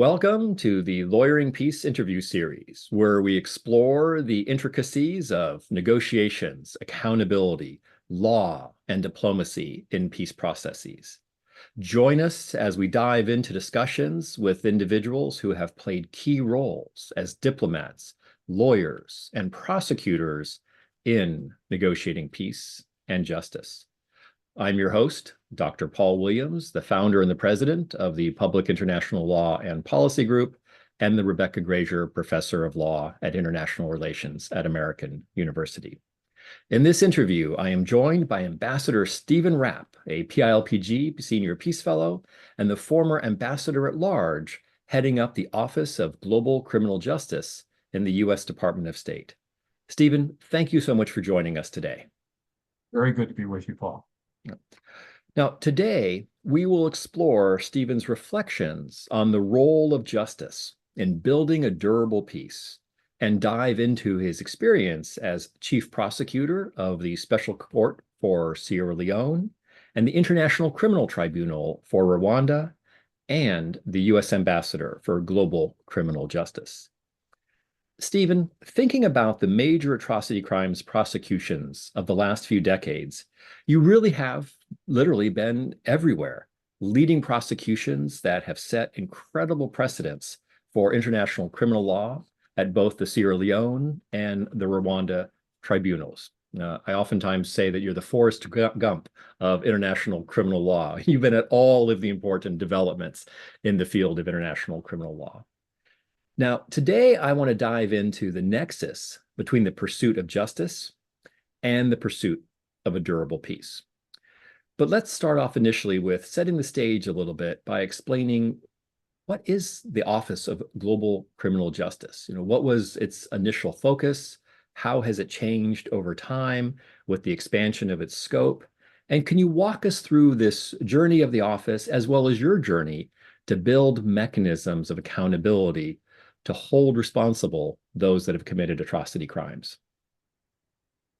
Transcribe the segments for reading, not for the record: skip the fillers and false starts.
Welcome to the Lawyering Peace interview series, where we explore the intricacies of negotiations, accountability, law, and diplomacy in peace processes. Join us as we dive into discussions with individuals who have played key roles as diplomats, lawyers, and prosecutors in negotiating peace and justice. I'm your host, Dr. Paul Williams, the founder and the president of the Public International Law and Policy Group, and the Rebecca Grazier Professor of Law at International Relations at American University. In this interview, I am joined by Ambassador Stephen Rapp, a PILPG Senior Peace Fellow, and the former Ambassador at Large, heading up the Office of Global Criminal Justice in the U.S. Department of State. Stephen, thank you so much for joining us today. Very good to be with you, Paul. Now, today, we will explore Stephen's reflections on the role of justice in building a durable peace and dive into his experience as chief prosecutor of the Special Court for Sierra Leone and the International Criminal Tribunal for Rwanda and the U.S. Ambassador for Global Criminal Justice. Stephen, thinking about the major atrocity crimes prosecutions of the last few decades, you really have literally been everywhere, leading prosecutions that have set incredible precedents for international criminal law at both the Sierra Leone and the Rwanda tribunals. I oftentimes say that you're the Forrest Gump of international criminal law. You've been at all of the important developments in the field of international criminal law. Now, today I want to dive into the nexus between the pursuit of justice and the pursuit of a durable peace. But let's start off initially with setting the stage a little bit by explaining what is the Office of Global Criminal Justice? What was its initial focus? How has it changed over time with the expansion of its scope? And can you walk us through this journey of the office as well as your journey to build mechanisms of accountability to hold responsible those that have committed atrocity crimes?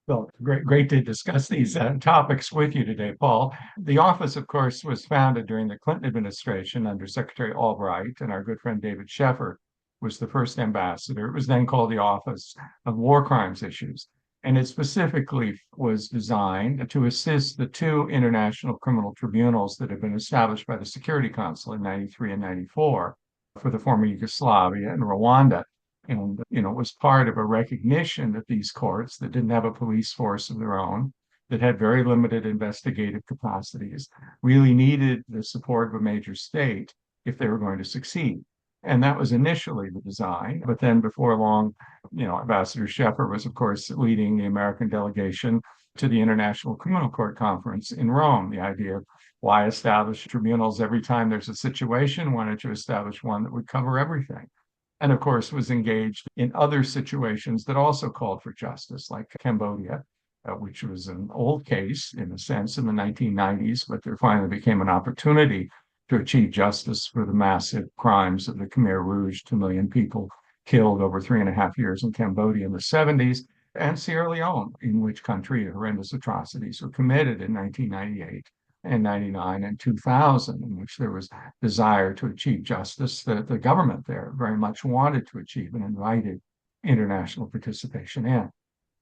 Well, great to discuss these topics with you today, Paul. The office, of course, was founded during the Clinton administration under Secretary Albright, and our good friend David Sheffer was the first ambassador. It was then called the Office of War Crimes Issues, and it specifically was designed to assist the two international criminal tribunals that had been established by the Security Council in 93 and 94 for the former Yugoslavia and Rwanda. And, it was part of a recognition that these courts that didn't have a police force of their own, that had very limited investigative capacities, really needed the support of a major state if they were going to succeed. And that was initially the design. But then before long, Ambassador Sheffer was, of course, leading the American delegation to the International Criminal Court Conference in Rome. The idea of why establish tribunals every time there's a situation, why don't you establish one that would cover everything? And of course, was engaged in other situations that also called for justice, like Cambodia, which was an old case in a sense in the 1990s, but there finally became an opportunity to achieve justice for the massive crimes of the Khmer Rouge, 2 million people killed over 3.5 years in Cambodia in the 70s, and Sierra Leone, in which country horrendous atrocities were committed in 1998. And 99 and 2000, in which there was desire to achieve justice that the government there very much wanted to achieve and invited international participation in.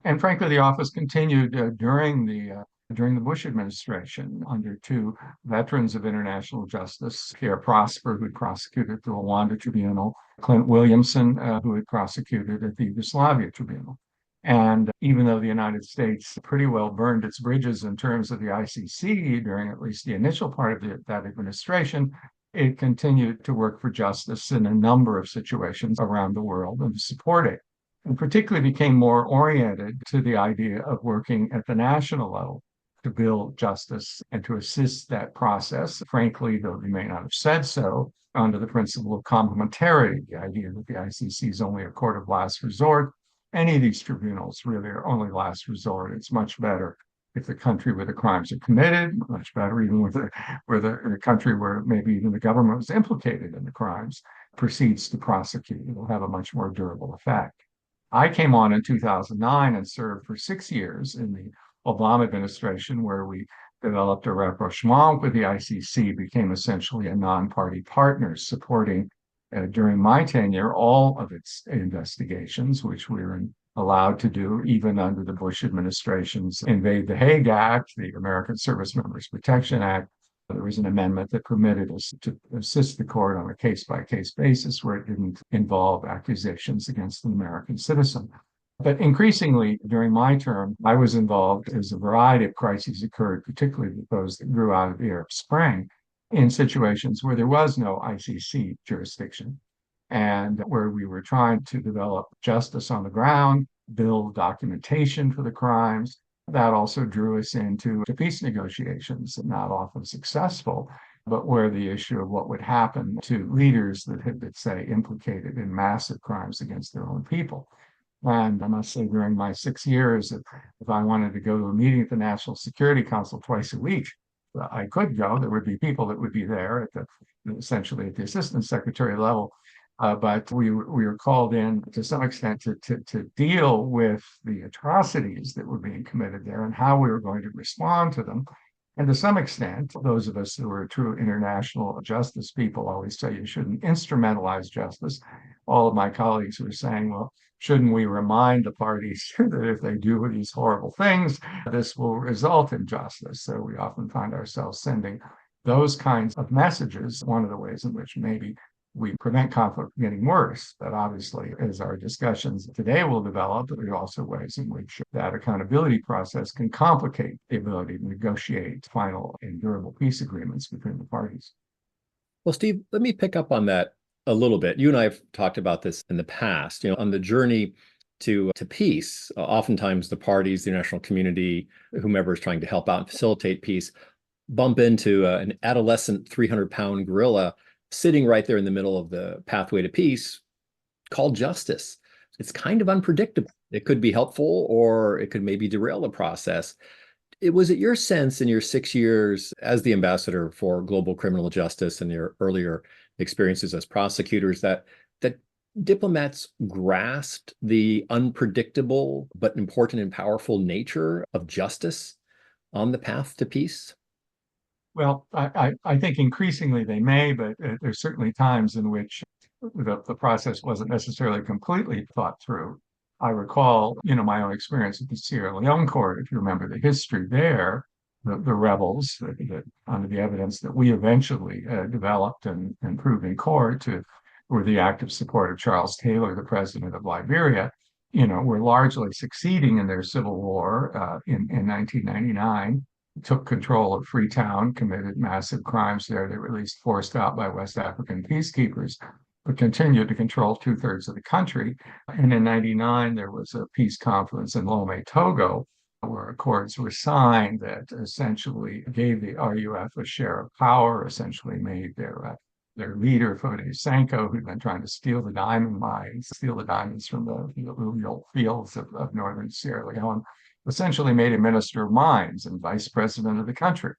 And frankly, the office continued during the Bush administration under two veterans of international justice, Pierre Prosper, who had prosecuted the Rwanda Tribunal, Clint Williamson, who had prosecuted at the Yugoslavia Tribunal. And even though the United States pretty well burned its bridges in terms of the ICC during at least the initial part of that administration, it continued to work for justice in a number of situations around the world and support it. And particularly became more oriented to the idea of working at the national level to build justice and to assist that process. Frankly, though they may not have said so, under the principle of complementarity, the idea that the ICC is only a court of last resort. Any of these tribunals really are only last resort. It's much better if the country where the crimes are committed, much better even where the country where maybe even the government was implicated in the crimes, proceeds to prosecute. It will have a much more durable effect. I came on in 2009 and served for 6 years in the Obama administration, where we developed a rapprochement with the ICC, became essentially a non-party partner supporting during my tenure, all of its investigations, which we were allowed to do even under the Bush administration's Invade the Hague Act, the American Service Members Protection Act. There was an amendment that permitted us to assist the court on a case-by-case basis where it didn't involve accusations against an American citizen. But increasingly during my term, I was involved as a variety of crises occurred, particularly those that grew out of the Arab Spring, in situations where there was no ICC jurisdiction and where we were trying to develop justice on the ground, build documentation for the crimes. That also drew us into peace negotiations, not often successful, but where the issue of what would happen to leaders that had been, say, implicated in massive crimes against their own people. And I must say, during my 6 years, if I wanted to go to a meeting at the National Security Council twice a week, I could go. There would be people that would be there essentially at the assistant secretary level. But we were called in to some extent to deal with the atrocities that were being committed there and how we were going to respond to them. And to some extent, those of us who are true international justice people always say you shouldn't instrumentalize justice. All of my colleagues were saying, well, shouldn't we remind the parties that if they do these horrible things, this will result in justice? So we often find ourselves sending those kinds of messages. One of the ways in which maybe we prevent conflict from getting worse. But obviously, as our discussions today will develop, there are also ways in which that accountability process can complicate the ability to negotiate final and durable peace agreements between the parties. Well, Steve, let me pick up on that a little bit. You and I have talked about this in the past, on the journey to peace. Oftentimes the parties, the international community, whomever is trying to help out and facilitate peace, bump into an adolescent 300-pound gorilla sitting right there in the middle of the pathway to peace called justice. It's kind of unpredictable. It could be helpful or it could maybe derail the process. Was it your sense in your 6 years as the ambassador for global criminal justice and your earlier experiences as prosecutors that diplomats grasped the unpredictable but important and powerful nature of justice on the path to peace? Well, I think increasingly they may, but there's certainly times in which the process wasn't necessarily completely thought through. I recall, my own experience at the Sierra Leone court, if you remember the history there, the rebels, that under the evidence that we eventually developed and proved in court were the active support of Charles Taylor, the president of Liberia, were largely succeeding in their civil war in 1999. Took control of Freetown, committed massive crimes there. They were at least forced out by West African peacekeepers, but continued to control 2/3 of the country. And in 99, there was a peace conference in Lomé, Togo, where accords were signed that essentially gave the RUF a share of power, essentially made their leader, Foday Sanko, who'd been trying to steal the diamond mines, steal the diamonds from the alluvial fields of northern Sierra Leone, essentially made a minister of mines and vice president of the country.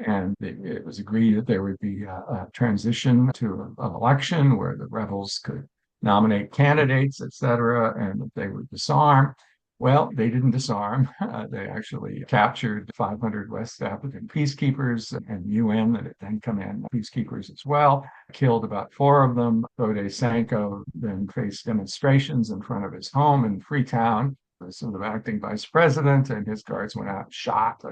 And it was agreed that there would be a transition to an election where the rebels could nominate candidates, et cetera, and that they would disarm. Well, they didn't disarm. They actually captured 500 West African peacekeepers and UN that had then come in, peacekeepers as well, killed about 4 of them. Foday Sanko then faced demonstrations in front of his home in Freetown. The acting vice president and his guards went out and shot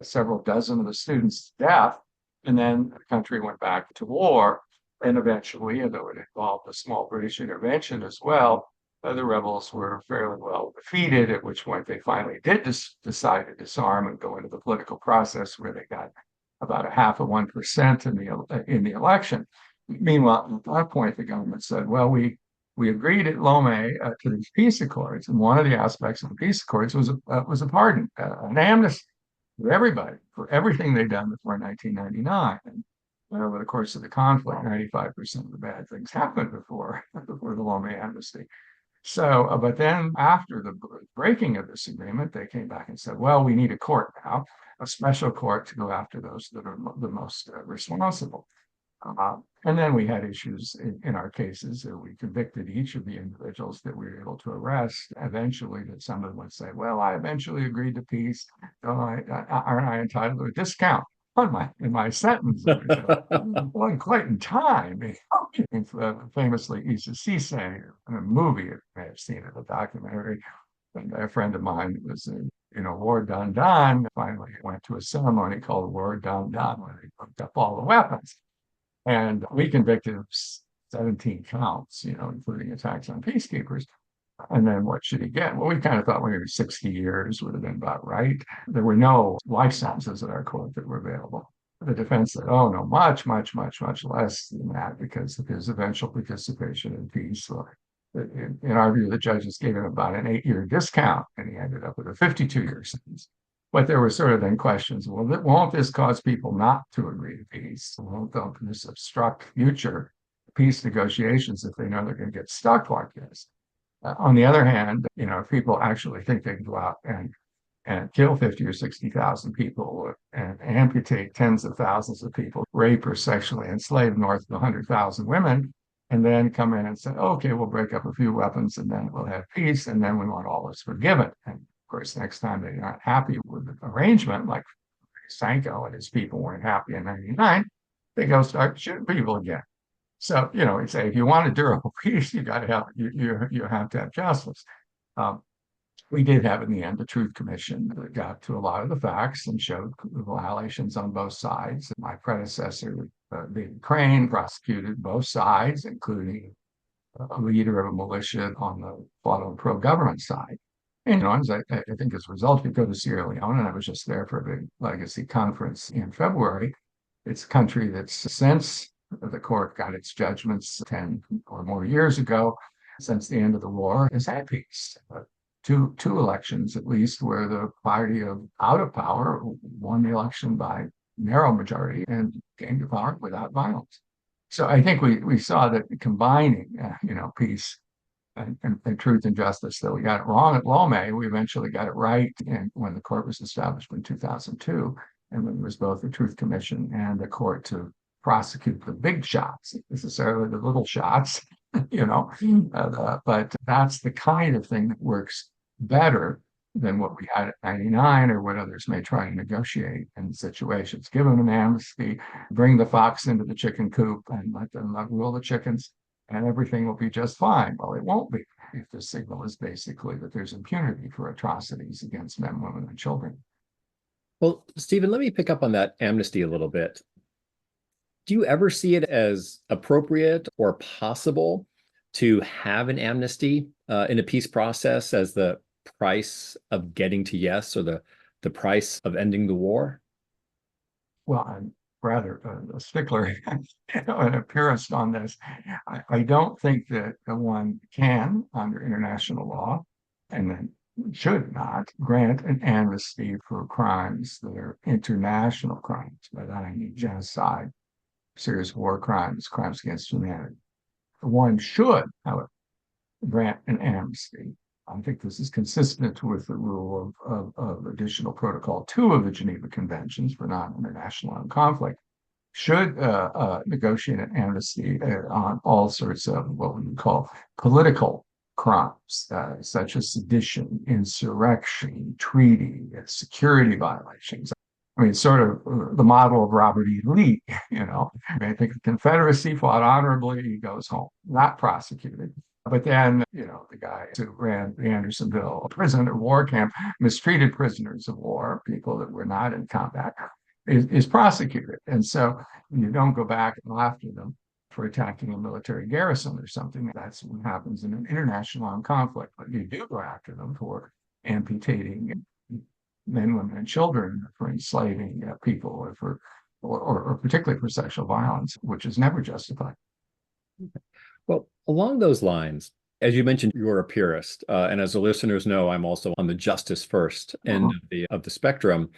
several dozen of the students to death. And then the country went back to war. And eventually, although it involved a small British intervention as well, the rebels were fairly well defeated, at which point they finally did decide to disarm and go into the political process where they got about 0.5% in the election. Meanwhile, at that point, the government said, well, we agreed at Lomé to these peace accords, and one of the aspects of the peace accords was a pardon, an amnesty for everybody for everything they'd done before 1999. And over the course of the conflict, 95% of the bad things happened before the Lomé amnesty. So, but then after the breaking of this agreement, they came back and said, well, we need a court now, a special court to go after those that are the most responsible. And then we had issues in our cases. We convicted each of the individuals that we were able to arrest. Eventually, that someone would say, well, I eventually agreed to peace. Aren't I entitled to a discount in my sentence. Wasn't quite in time. Famously, Issa Cisse, in a movie, you may have seen it, a documentary. And a friend of mine was, war done done. Finally, went to a ceremony called War Done Done, where they hooked up all the weapons. And we convicted of 17 counts, including attacks on peacekeepers. And then what should he get? Well, we kind of thought maybe 60 years would have been about right. There were no life sentences at our court that were available. The defense said, oh, no, much, much, much, much less than that because of his eventual participation in peace. So in our view, the judges gave him about an 8-year discount, and he ended up with a 52-year sentence. But there were sort of then questions, well, won't this cause people not to agree to peace? Won't this obstruct future peace negotiations if they know they're going to get stuck like this? On the other hand, if people actually think they can go out and kill 50 or 60,000 people and amputate tens of thousands of people, rape or sexually enslave north of 100,000 women, and then come in and say, okay, we'll break up a few weapons and then we'll have peace and then we want all this forgiven. And of course, next time they're not happy with the arrangement, like Sanko and his people weren't happy in 99, they go start shooting people again. So, it's if you want a durable peace, you got to have you have to have justice. We did have in the end the Truth Commission that got to a lot of the facts and showed violations on both sides. My predecessor, David Crane, prosecuted both sides, including a leader of a militia on the pro-government side. And I think as a result, if you go to Sierra Leone, and I was just there for a big legacy conference in February, it's a country that's since the court got its judgments 10 or more years ago, since the end of the war, has had peace. Two elections, at least, where the party out of power won the election by narrow majority and came to power without violence. So I think we saw that combining, peace and truth and justice, that we got it wrong at Lomé, we eventually got it right when the court was established in 2002, and when there was both the Truth Commission and the court to prosecute the big shots, necessarily the little shots, but that's the kind of thing that works better than what we had at 99 or what others may try to negotiate in situations. Give them an amnesty, bring the fox into the chicken coop and let them rule the chickens, and everything will be just fine. Well, it won't be if the signal is basically that there's impunity for atrocities against men, women, and children. Well, Stephen, let me pick up on that amnesty a little bit. Do you ever see it as appropriate or possible to have an amnesty in a peace process as the price of getting to yes, or the price of ending the war? Well, I'm rather a stickler, and a purist on this. I don't think that one can, under international law, and then should not grant an amnesty for crimes that are international crimes. By that I mean genocide, serious war crimes, crimes against humanity. One should, however, grant an amnesty. I think this is consistent with the rule of Additional Protocol 2 of the Geneva Conventions for Non-International Armed Conflict, should negotiate an amnesty on all sorts of what we would call political crimes, such as sedition, insurrection, treaty, security violations. I mean, sort of the model of Robert E. Lee, I think the Confederacy fought honorably, he goes home, not prosecuted. But then, the guy who ran the Andersonville prison or war camp mistreated prisoners of war, people that were not in combat, is prosecuted. And so you don't go back and after them for attacking a military garrison or something. That's what happens in an international armed conflict. But you do go after them for amputating men, women, and children, for enslaving people, or particularly for sexual violence, which is never justified. Well, along those lines, as you mentioned, you're a purist, and as the listeners know, I'm also on the justice first end of the spectrum.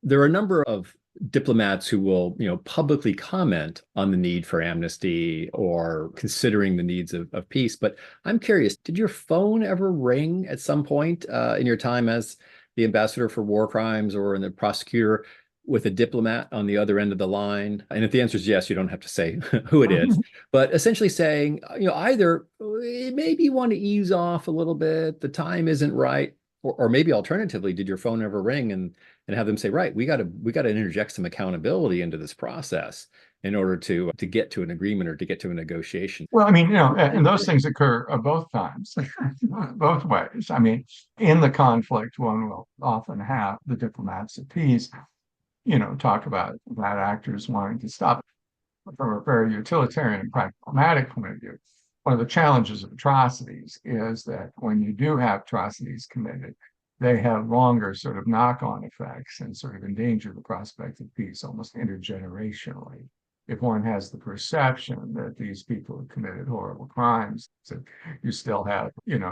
There are a number of diplomats who will, publicly comment on the need for amnesty or considering the needs of peace. But I'm curious, did your phone ever ring at some point in your time as the ambassador for war crimes or in the prosecutor with a diplomat on the other end of the line? And if the answer is yes, you don't have to say who it is, but essentially saying, either maybe you want to ease off a little bit, the time isn't right, Or maybe alternatively, did your phone ever ring and have them say, right, we got to interject some accountability into this process in order to get to an agreement or to get to a negotiation? Well, I mean, and those things occur both times, both ways. I mean, in the conflict, one will often have the diplomats of peace, talk about bad actors wanting to stop it. From a very utilitarian and pragmatic point of view. One of the challenges of atrocities is that when you do have atrocities committed, they have longer sort of knock-on effects and sort of endanger the prospect of peace almost intergenerationally. If one has the perception that these people have committed horrible crimes, so you still have,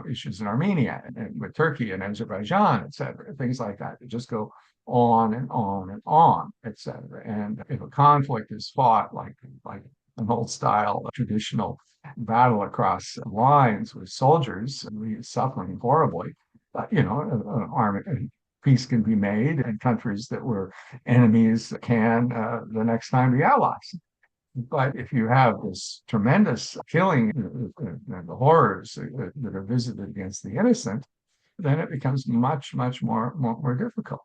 issues in Armenia and with Turkey and Azerbaijan, et cetera, things like that. They just go on and on and on, et cetera. And if a conflict is fought like an old style traditional battle across lines with soldiers suffering horribly, peace can be made, and countries that were enemies can the next time be allies. But if you have this tremendous killing and the horrors that are visited against the innocent, then it becomes much, much more difficult.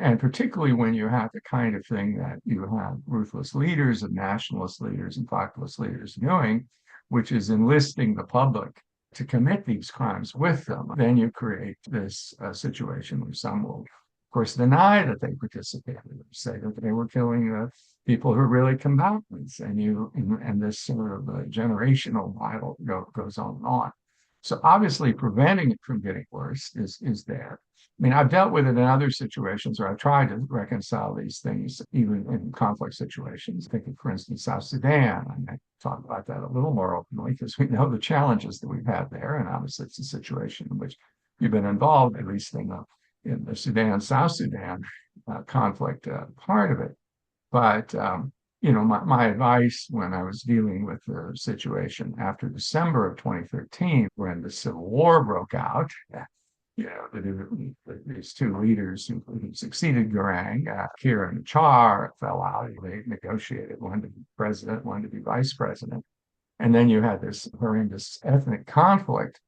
And particularly when you have the kind of thing that you have ruthless leaders and nationalist leaders and populist leaders doing, which is enlisting the public to commit these crimes with them, then you create this situation where some will, of course, deny that they participated, say that they were killing people who are really combatants, and this sort of generational battle goes on and on. So obviously, preventing it from getting worse is there. I mean, I've dealt with it in other situations where I've tried to reconcile these things, even in conflict situations. I think, for instance, South Sudan. I might talk about that a little more openly because we know the challenges that we've had there, and obviously, it's a situation in which you've been involved, at least in the Sudan-South Sudan conflict part of it. But my advice when I was dealing with the situation after December of 2013, when the civil war broke out, these two leaders who succeeded Garang, Kiir and Char, fell out. They negotiated one to be president, one to be vice president. And then you had this horrendous ethnic conflict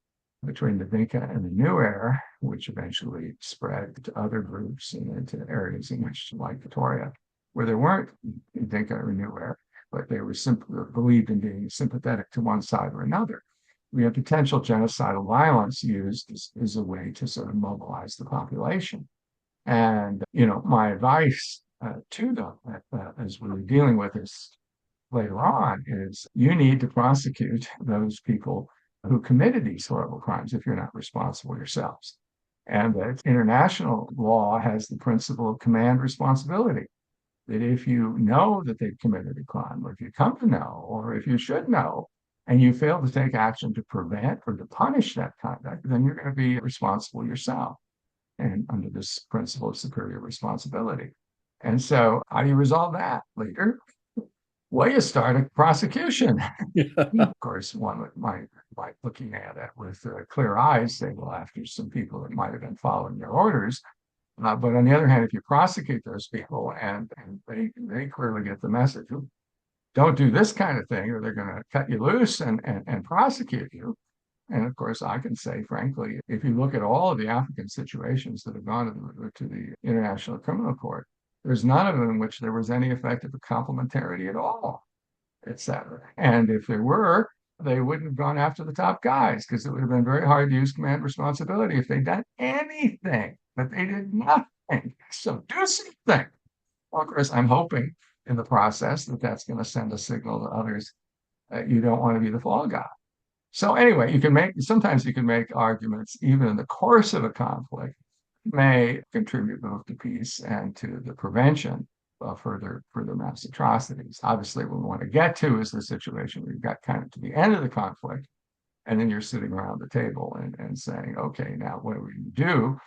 between the Dinka and the Nuer, which eventually spread to other groups and into areas in which, like Victoria, where there weren't Dinka or Nuer, but they were simply believed in being sympathetic to one side or another. We have potential genocidal violence used as a way to sort of mobilize the population. And, my advice to them as we were dealing with this later on is you need to prosecute those people who committed these horrible crimes if you're not responsible yourselves. And that international law has the principle of command responsibility. That if you know that they've committed a crime, or if you come to know, or if you should know, and you fail to take action to prevent or to punish that conduct, then you're going to be responsible yourself. And under this principle of superior responsibility. And so, how do you resolve that, leader? Well, you start a prosecution. Of course, one might looking at it with clear eyes, say, well, after some people that might have been following your orders. But on the other hand, if you prosecute those people and they clearly get the message, don't do this kind of thing, or they're going to cut you loose and prosecute you. And of course, I can say, frankly, if you look at all of the African situations that have gone to the International Criminal Court, there's none of them in which there was any effective complementarity at all, et cetera. And if there were, they wouldn't have gone after the top guys because it would have been very hard to use command responsibility if they'd done anything, but they did nothing. So do something. Well, of course, I'm hoping in the process that that's going to send a signal to others that you don't want to be the fall guy. So anyway, sometimes you can make arguments even in the course of a conflict may contribute both to peace and to the prevention of further mass atrocities. Obviously, what we want to get to is the situation where you've got kind of to the end of the conflict, and then you're sitting around the table and saying, okay, now what do we do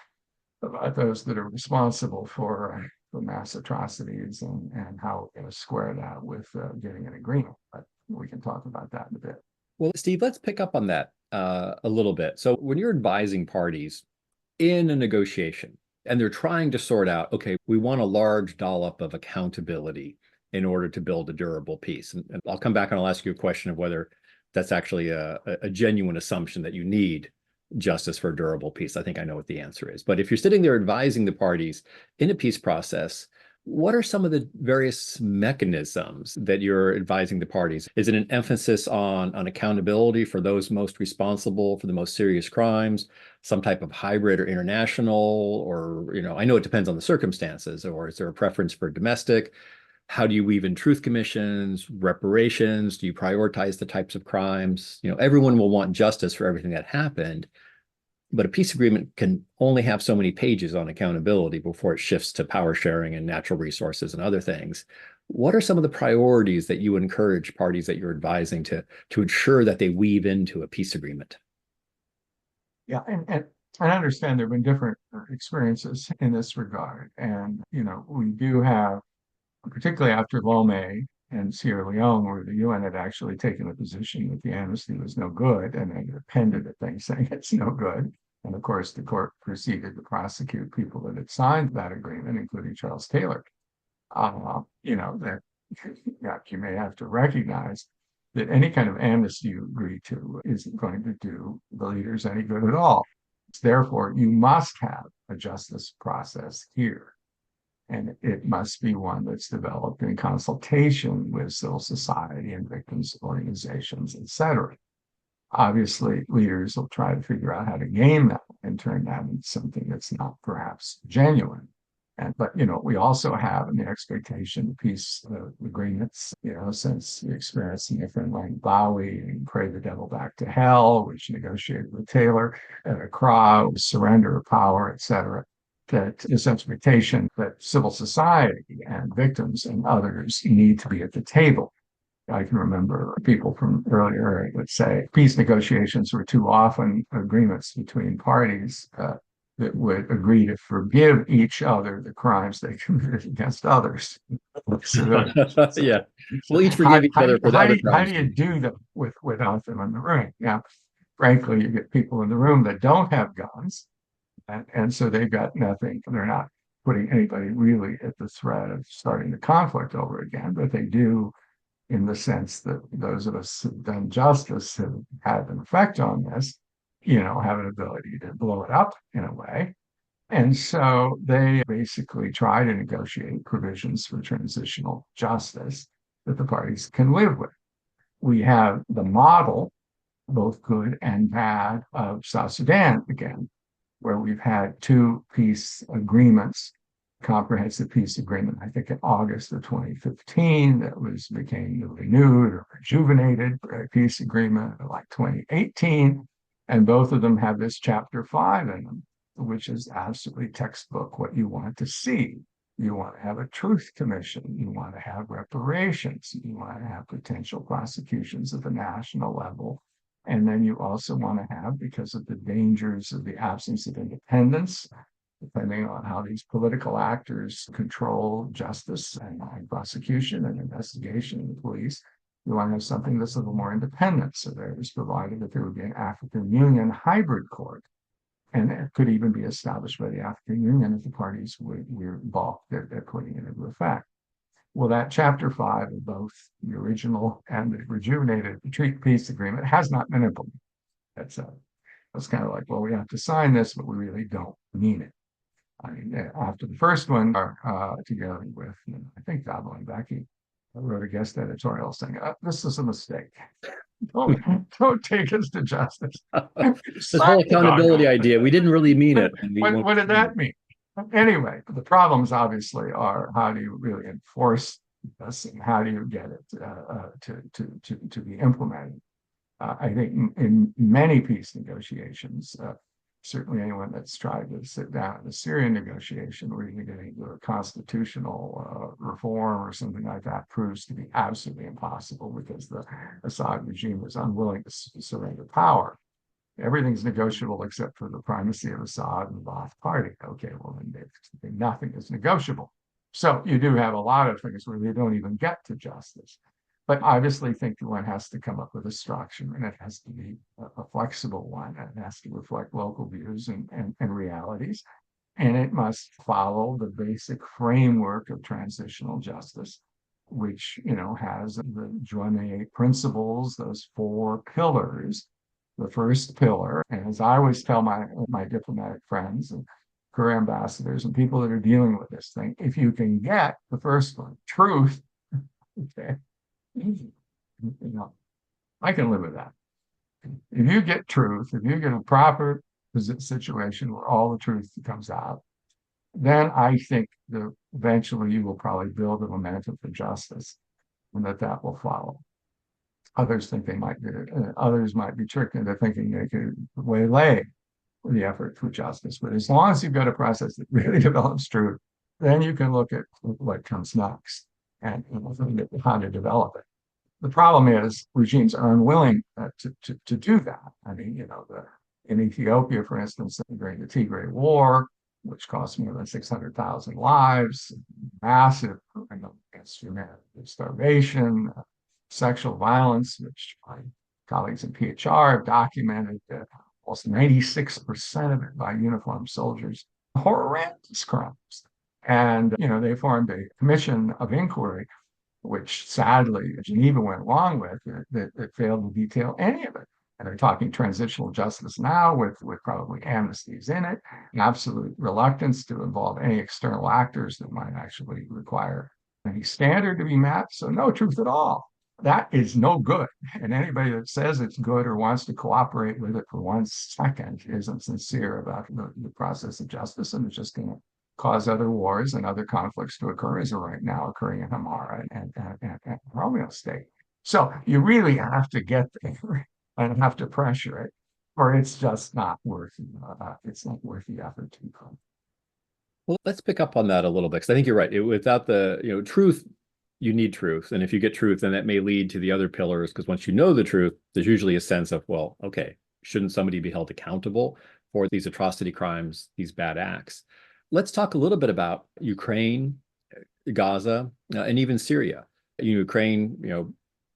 about those that are responsible for mass atrocities, and how we're going to square that with getting an agreement. But we can talk about that in a bit. Well, Steve, let's pick up on that a little bit. So when you're advising parties in a negotiation and they're trying to sort out, okay, we want a large dollop of accountability in order to build a durable peace. And I'll come back and I'll ask you a question of whether that's actually a genuine assumption that you need justice for durable peace? I think I know what the answer is. But if you're sitting there advising the parties in a peace process, what are some of the various mechanisms that you're advising the parties? Is it an emphasis on accountability for those most responsible for the most serious crimes, some type of hybrid or international, or, I know it depends on the circumstances, or is there a preference for domestic? How do you weave in truth commissions, reparations? Do you prioritize the types of crimes? Everyone will want justice for everything that happened, but a peace agreement can only have so many pages on accountability before it shifts to power sharing and natural resources and other things. What are some of the priorities that you encourage parties that you're advising to ensure that they weave into a peace agreement? Yeah, and I understand there have been different experiences in this regard. And, we do have, particularly after Lomé and Sierra Leone, where the UN had actually taken a position that the amnesty was no good, and then appended a thing saying it's no good. And of course, the court proceeded to prosecute people that had signed that agreement, including Charles Taylor. That you may have to recognize that any kind of amnesty you agree to isn't going to do the leaders any good at all. Therefore, you must have a justice process here. And it must be one that's developed in consultation with civil society and victims organizations, et cetera. Obviously, leaders will try to figure out how to game that and turn that into something that's not perhaps genuine. But we also have in the expectation peace agreements, since the experience in different like Bowie and Pray the Devil Back to Hell, which negotiated with Taylor, and Accra, surrender of power, et cetera, that this expectation that civil society and victims and others need to be at the table. I can remember people from earlier would say peace negotiations were too often agreements between parties that would agree to forgive each other the crimes they committed against others. So, Yeah, we'll each forgive each other for the other how crimes. do you do that without them in the room? Now, frankly, you get people in the room that don't have guns, and so they've got nothing. They're not putting anybody really at the threat of starting the conflict over again, but they do in the sense that those of us who've done justice have had an effect on this, have an ability to blow it up in a way. And so they basically try to negotiate provisions for transitional justice that the parties can live with. We have the model, both good and bad, of South Sudan again, where we've had two peace agreements, comprehensive peace agreement, I think in August of 2015, that became renewed or rejuvenated peace agreement like 2018. And both of them have this chapter 5 in them, which is absolutely textbook what you want to see. You want to have a truth commission. You want to have reparations. You want to have potential prosecutions at the national level. And then you also want to have, because of the dangers of the absence of independence, depending on how these political actors control justice and prosecution and investigation and the police, you want to have something that's a little more independent. So there was provided that there would be an African Union hybrid court. And it could even be established by the African Union if the parties were balked at putting it into effect. Well, that chapter 5 of both the original and the rejuvenated peace agreement has not been implemented. That's kind of like, well, we have to sign this, but we really don't mean it. I mean, after the first one, together with, I think Dabo and Becky, wrote a guest editorial saying, this is a mistake. Don't take us to justice. This whole accountability idea, we didn't really mean it. What did that mean? Anyway, the problems obviously are how do you really enforce this and how do you get it to be implemented? I think in many peace negotiations, certainly anyone that's tried to sit down in a Syrian negotiation or even getting into a constitutional reform or something like that proves to be absolutely impossible because the Assad regime was unwilling to surrender power. Everything's negotiable except for the primacy of Assad and the Ba'ath Party. Okay, well, then nothing is negotiable. So you do have a lot of things where they don't even get to justice. But obviously think one has to come up with a structure and it has to be a flexible one. It has to reflect local views and realities. And it must follow the basic framework of transitional justice, which, has the Joinet principles, those 4 pillars the first pillar. And as I always tell my diplomatic friends and career ambassadors and people that are dealing with this thing, if you can get the first one, truth, okay, you know, I can live with that. If you get truth, if you get a proper situation where all the truth comes out, then I think that eventually you will probably build a momentum for justice and that will follow. Others think they might be, others might be tricked into thinking they could waylay the effort for justice. But as long as you've got a process that really develops truth, then you can look at what comes next and how to develop it. The problem is regimes are unwilling to do that. I mean, in Ethiopia, for instance, during the Tigray War, which cost more than 600,000 lives, massive against humanity, starvation, sexual violence, which my colleagues in PHR have documented almost 96% of it by uniformed soldiers, horrendous crimes. And, they formed a commission of inquiry, which sadly Geneva went along with, that failed to detail any of it. And they're talking transitional justice now with probably amnesties in it, an absolute reluctance to involve any external actors that might actually require any standard to be met. So no truth at all. That is no good. And anybody that says it's good or wants to cooperate with it for 1 second isn't sincere about the process of justice, and it's just going to cause other wars and other conflicts to occur, as are right now occurring in Hamara and Romeo State. So you really have to get there and have to pressure it, or it's just not worth it's not worth the effort to become. Well, let's pick up on that a little bit because I think you're right. Without the truth, you need truth, and if you get truth, then that may lead to the other pillars. Because once you know the truth, there's usually a sense of, well, okay, shouldn't somebody be held accountable for these atrocity crimes, these bad acts? Let's talk a little bit about Ukraine, Gaza, and even Syria. In Ukraine,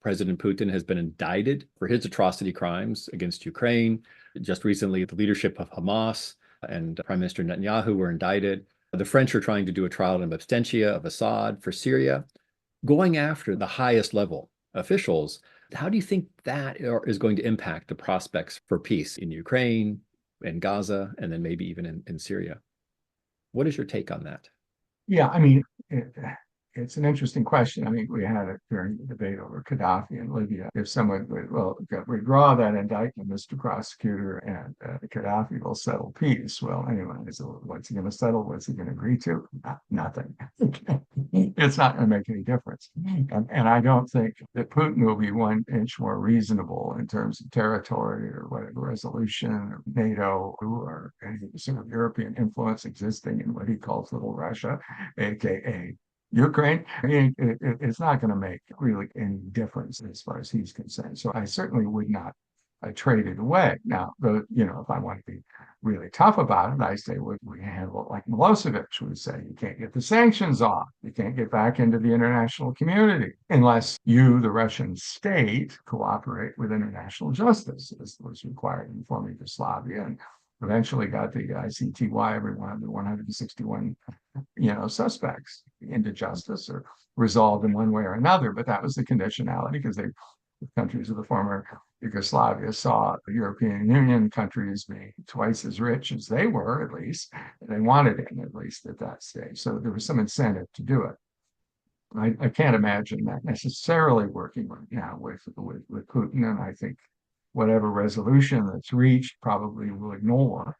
President Putin has been indicted for his atrocity crimes against Ukraine. Just recently, the leadership of Hamas and Prime Minister Netanyahu were indicted. The French are trying to do a trial in absentia of Assad for Syria, going after the highest level officials. How do you think that is going to impact the prospects for peace in Ukraine, in Gaza, and then maybe even in Syria? What is your take on that? Yeah, I mean, it's an interesting question. I mean, we had it during the debate over Gaddafi in Libya. If someone would, well, withdraw that indictment, Mr. Prosecutor, and Gaddafi will settle peace. Well, anyway, so what's he going to settle? What's he going to agree to? Nothing. It's not going to make any difference. And I don't think that Putin will be 1 inch more reasonable in terms of territory or whatever resolution or NATO or any sort of European influence existing in what he calls Little Russia, aka Ukraine. I mean, it's not going to make really any difference as far as he's concerned. So I certainly would not trade it away. Now, if I want to be really tough about it, I say we handle it like Milosevic would say. You can't get the sanctions off. You can't get back into the international community unless you, the Russian state, cooperate with international justice, as was required in former Yugoslavia, and eventually got the ICTY, every one of the 161 suspects into justice or resolved in one way or another. But that was the conditionality because the countries of the former Yugoslavia saw the European Union countries being twice as rich as they were, at least. And they wanted it, at least at that stage. So there was some incentive to do it. I can't imagine that necessarily working right now with Putin. And I think whatever resolution that's reached probably will ignore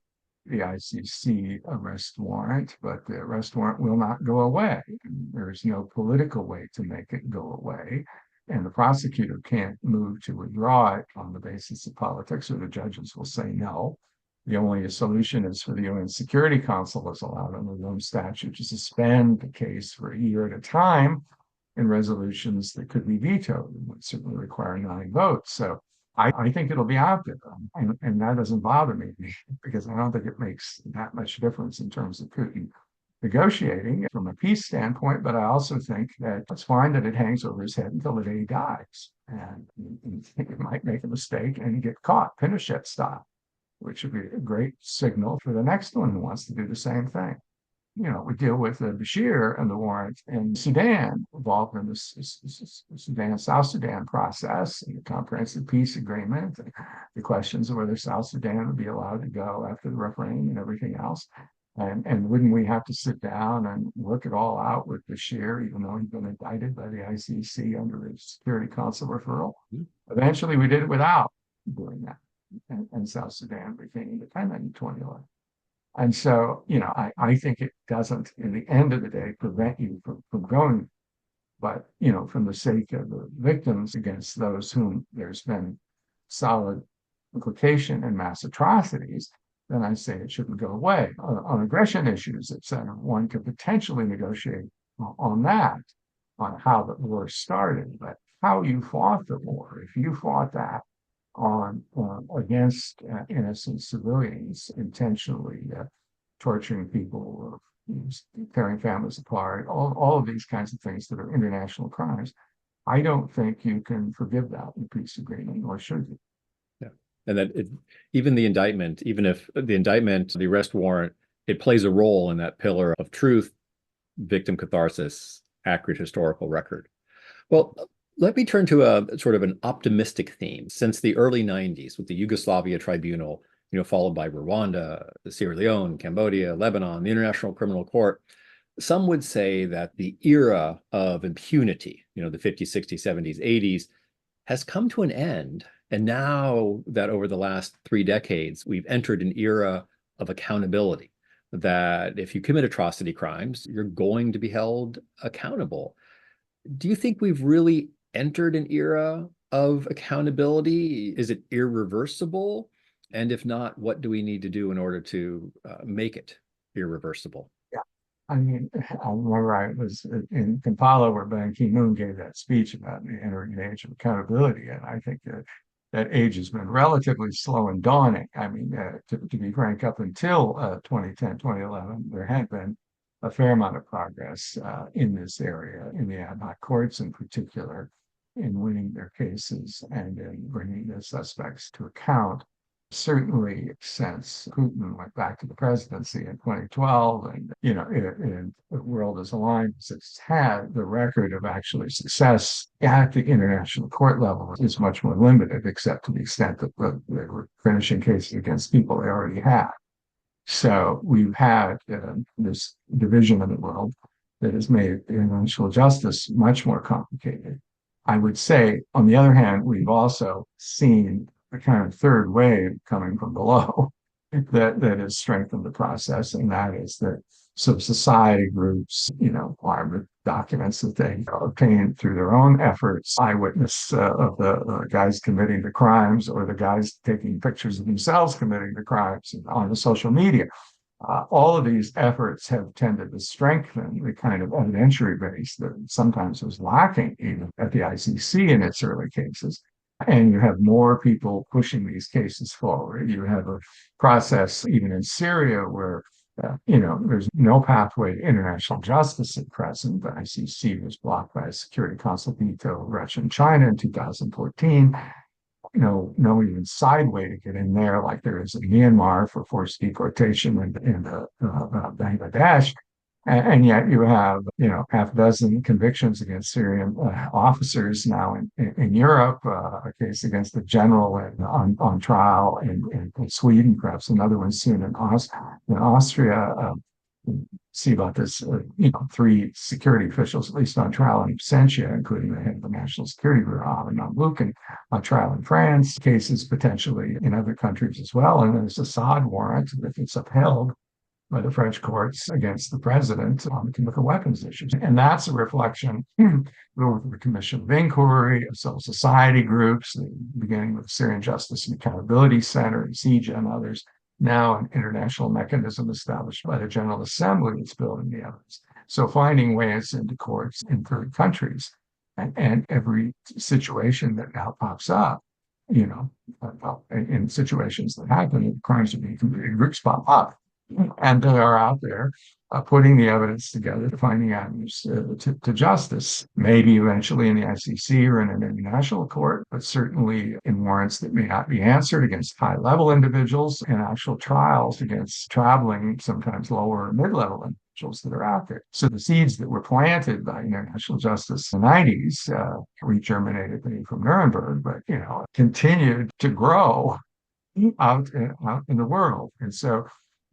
the ICC arrest warrant, but the arrest warrant will not go away. There's no political way to make it go away. And the prosecutor can't move to withdraw it on the basis of politics, or the judges will say no. The only solution is for the UN Security Council, as allowed under the Rome Statute, to suspend the case for a year at a time in resolutions that could be vetoed and would certainly require 9 votes. So I think it'll be out there, and that doesn't bother me because I don't think it makes that much difference in terms of Putin negotiating from a peace standpoint. But I also think that it's fine that it hangs over his head until the day he dies, and he might make a mistake and get caught, Pinochet style, which would be a great signal for the next one who wants to do the same thing. we deal with Bashir and the warrant in Sudan, involved in the South Sudan process, and the comprehensive peace agreement, and the questions of whether South Sudan would be allowed to go after the referendum and everything else. And wouldn't we have to sit down and work it all out with Bashir, even though he'd been indicted by the ICC under his Security Council referral? Eventually, we did it without doing that, and South Sudan became independent in 2011. And so, I think it doesn't, in the end of the day, prevent you from going, but, from the sake of the victims against those whom there's been solid implication and mass atrocities, then I say it shouldn't go away. On aggression issues, etc., one could potentially negotiate on that, on how the war started, but how you fought the war. If you fought that on against innocent civilians, intentionally torturing people, tearing families apart, all of these kinds of things that are international crimes, I don't think you can forgive that in a peace agreement, nor should you. And that even the indictment, even if the indictment, the arrest warrant, it plays a role in that pillar of truth, victim catharsis, accurate historical record. Well, let me turn to a sort of an optimistic theme. Since the early 90s with the Yugoslavia Tribunal, followed by Rwanda, Sierra Leone, Cambodia, Lebanon, the International Criminal Court, some would say that the era of impunity, the 50s, 60s, 70s, 80s, has come to an end. And now that over the last 3 decades, we've entered an era of accountability, that if you commit atrocity crimes, you're going to be held accountable. Do you think we've really entered an era of accountability? Is it irreversible? And if not, what do we need to do in order to make it irreversible? Yeah. I mean, I remember I was in Kampala where Ban Ki-moon gave that speech about the entering an age of accountability. And I think that age has been relatively slow and dawning. I mean, to be frank, up until 2010, 2011, there had been a fair amount of progress in this area, in the ad hoc courts in particular, in winning their cases and in bringing the suspects to account. Certainly, since Putin went back to the presidency in 2012, and the world as aligned as it's had, the record of actually success at the international court level is much more limited, except to the extent that they were finishing cases against people they already had. So we've had this division of the world that has made international justice much more complicated. I would say, on the other hand, we've also seen a kind of third wave coming from below that has strengthened the process, and that is that some society groups, armed with documents that they obtained through their own efforts, eyewitness of the guys committing the crimes or the guys taking pictures of themselves committing the crimes on the social media. All of these efforts have tended to strengthen the kind of evidentiary base that sometimes was lacking even at the ICC in its early cases. And you have more people pushing these cases forward. You have a process even in Syria where, there's no pathway to international justice at present. The ICC was blocked by a Security Council veto of Russia and China in 2014. No even side way to get in there like there is in Myanmar for forced deportation in Bangladesh. And yet you have, half a dozen convictions against Syrian officers now in Europe, a case against the general on trial in Sweden, perhaps another one soon in Austria. See about this, 3 security officials, at least on trial in absentia, including the head of the National Security Bureau, and Lucan, on trial in France, cases potentially in other countries as well. And there's a Assad warrant, if it's upheld by the French courts against the president on chemical weapons issues. And that's a reflection of the Commission of Inquiry, of civil society groups, beginning with the Syrian Justice and Accountability Center, and CIJA and others, now an international mechanism established by the General Assembly that's building the evidence. So finding ways into courts in third countries, and every situation that now pops up, in situations that happen, crimes are being committed, groups pop up, and they are out there putting the evidence together to finding avenues to justice, maybe eventually in the ICC or in an international court, but certainly in warrants that may not be answered against high-level individuals and actual trials against traveling, sometimes lower or mid-level individuals. individuals that are out there. So the seeds that were planted by international justice in the 90s re-germinated from Nuremberg, but continued to grow out in the world. And so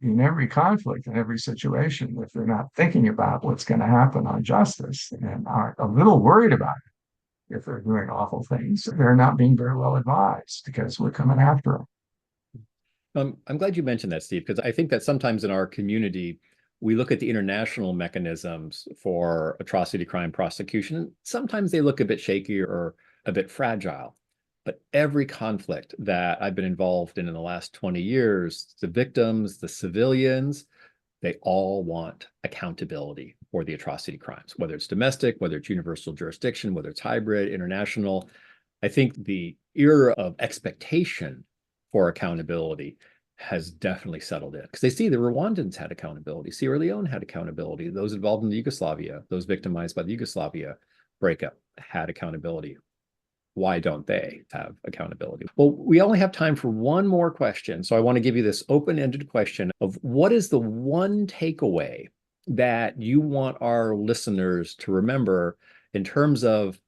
in every conflict, in every situation, if they're not thinking about what's going to happen on justice and are a little worried about it, if they're doing awful things, they're not being very well advised because we're coming after them. I'm glad you mentioned that, Steve, because I think that sometimes in our community, we look at the international mechanisms for atrocity crime prosecution, and sometimes they look a bit shaky or a bit fragile. But every conflict that I've been involved in the last 20 years, the victims, the civilians, they all want accountability for the atrocity crimes, whether it's domestic, whether it's universal jurisdiction, whether it's hybrid, international. I think the era of expectation for accountability has definitely settled in because they see the Rwandans had accountability, Sierra Leone had accountability, those involved in the Yugoslavia, those victimized by the Yugoslavia breakup had accountability. Why don't they have accountability? Well, we only have time for one more question. So I want to give you this open-ended question of what is the one takeaway that you want our listeners to remember in terms of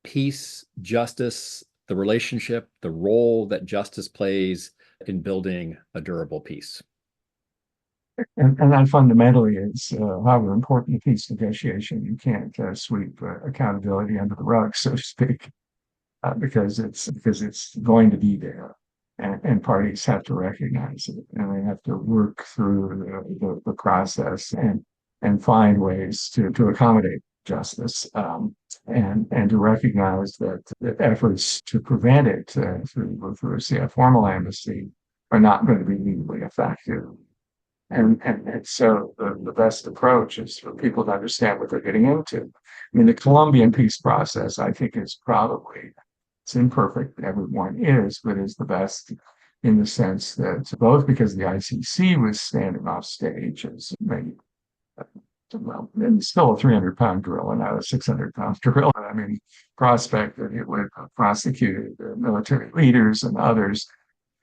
peace, justice, the relationship, the role that justice plays in building a durable peace? And that fundamentally is however important the peace negotiation, you can't sweep accountability under the rug, so to speak. Because it's going to be there, and parties have to recognize it, and they have to work through the process and find ways to accommodate justice, and to recognize that efforts to prevent it through say a formal amnesty are not going to be legally effective. And so the best approach is for people to understand what they're getting into. I mean, the Colombian peace process, I think, is probably it's imperfect, everyone is, but is the best in the sense that both because the ICC was standing off stage as maybe, well, it's still a 300-pound gorilla, not a 600-pound gorilla. I mean, prospect that it would have prosecuted military leaders and others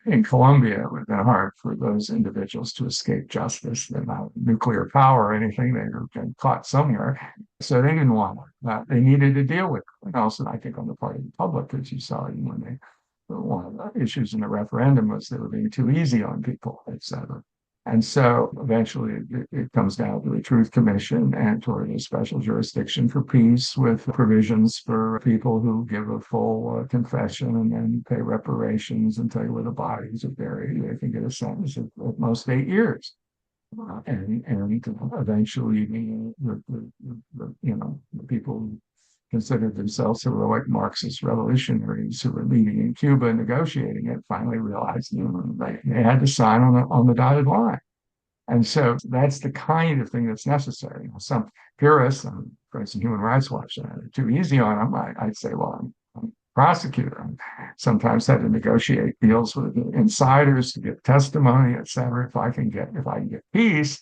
in Colombia, it would have been hard for those individuals to escape justice. They're not nuclear power or anything. They were getting caught somewhere. So they didn't want that. They needed to deal with it. And also, I think, on the part of the public, as you saw when they, one of the issues in the referendum was they were being too easy on people, et cetera. And so eventually it comes down to the Truth Commission and toward a special jurisdiction for peace with provisions for people who give a full confession and then pay reparations and tell you where the bodies are buried. They can get a sentence of at most 8 years. And eventually the people who considered themselves heroic Marxist revolutionaries who were leading in Cuba and negotiating it finally realized they had to sign on the dotted line. And so that's the kind of thing that's necessary. Some purists, for instance, Human Rights Watch, are too easy on them. I'd say, well, I'm a prosecutor. I sometimes had to negotiate deals with insiders to get testimony, et cetera. If I can get peace,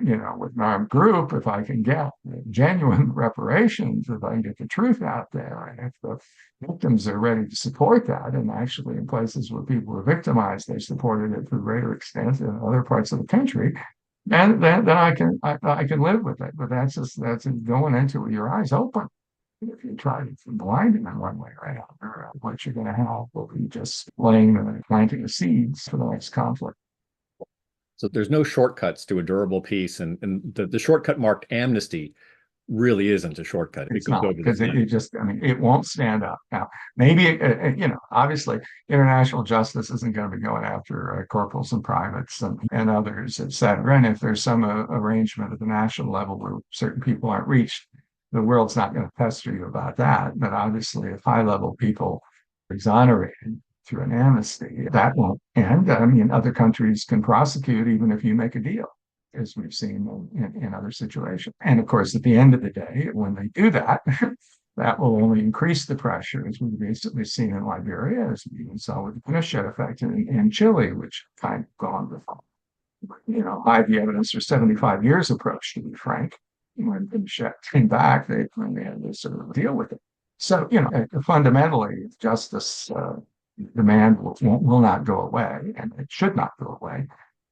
with an armed group, if I can get genuine reparations, if I can get the truth out there, and if the victims are ready to support that, and actually in places where people were victimized, they supported it to a greater extent than other parts of the country, and then I can live with it. But that's going into it with your eyes open. If you try to blind them in one way or another, what you're going to have will be just planting the seeds for the next conflict. So there's no shortcuts to a durable peace, and the shortcut marked amnesty really isn't a shortcut. It's not, because it won't stand up. Now, maybe, obviously international justice isn't going to be going after corporals and privates and others, et cetera. And if there's some arrangement at the national level where certain people aren't reached, the world's not going to pester you about that. But obviously, if high-level people are exonerated through an amnesty, that won't end. I mean, other countries can prosecute even if you make a deal, as we've seen in other situations. And of course, at the end of the day, when they do that, that will only increase the pressure, as we've recently seen in Liberia, as we even saw with the Pinochet effect in Chile, which kind of gone with, hide the evidence for 75 years approach, to be frank. When Pinochet came back, they had to sort of deal with it. So, fundamentally, justice demand will not go away, and it should not go away.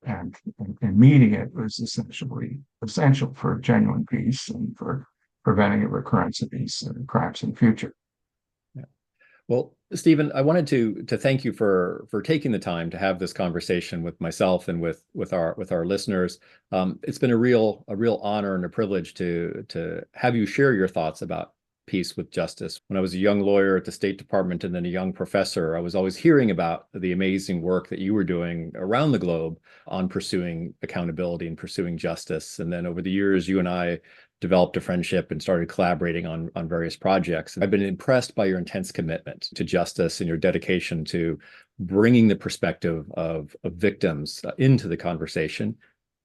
and meeting it was essentially essential for genuine peace and for preventing a recurrence of these crimes in the future. Yeah. Well, Stephen, I wanted to thank you for taking the time to have this conversation with myself and with our listeners. It's been a real honor and a privilege to have you share your thoughts about peace with justice. When I was a young lawyer at the State Department and then a young professor, I was always hearing about the amazing work that you were doing around the globe on pursuing accountability and pursuing justice. And then over the years, you and I developed a friendship and started collaborating on various projects. I've been impressed by your intense commitment to justice and your dedication to bringing the perspective of victims into the conversation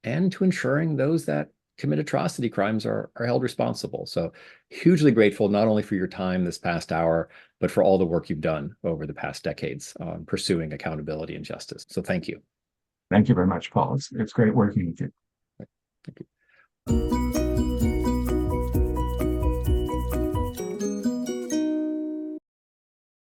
and to ensuring those that commit atrocity crimes are held responsible. So hugely grateful not only for your time this past hour, but for all the work you've done over the past decades on pursuing accountability and justice. So thank you. Thank you very much, Paul. It's great working with you. Thank you.